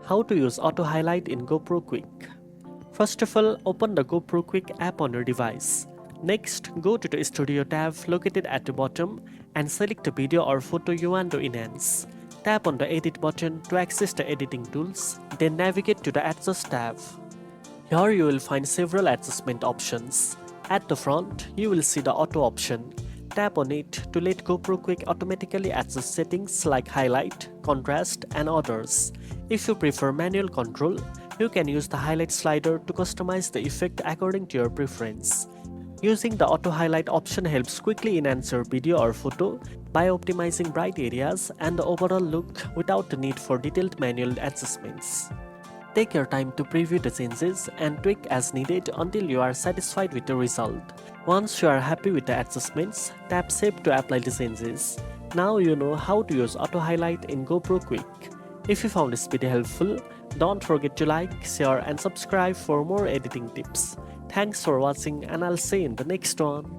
How to use auto highlight in GoPro Quik. First of all, open the GoPro Quik app on your device. Next, go to the Studio tab located at the bottom and select the video or photo you want to enhance. Tap on the Edit button to access the editing tools, then navigate to the Adjust tab. Here you will find several adjustment options. At the front, you will see the Auto option. Tap on it to let GoPro Quik automatically adjust settings like highlight, contrast, and others. If you prefer manual control, you can use the highlight slider to customize the effect according to your preference. Using the auto highlight option helps quickly enhance your video or photo by optimizing bright areas and the overall look without the need for detailed manual adjustments. Take your time to preview the changes and tweak as needed until you are satisfied with the result. Once you are happy with the adjustments, tap Save to apply the changes. Now you know how to use auto highlight in GoPro Quik. If you found this video helpful, don't forget to like, share and subscribe for more editing tips. Thanks for watching and I'll see you in the next one.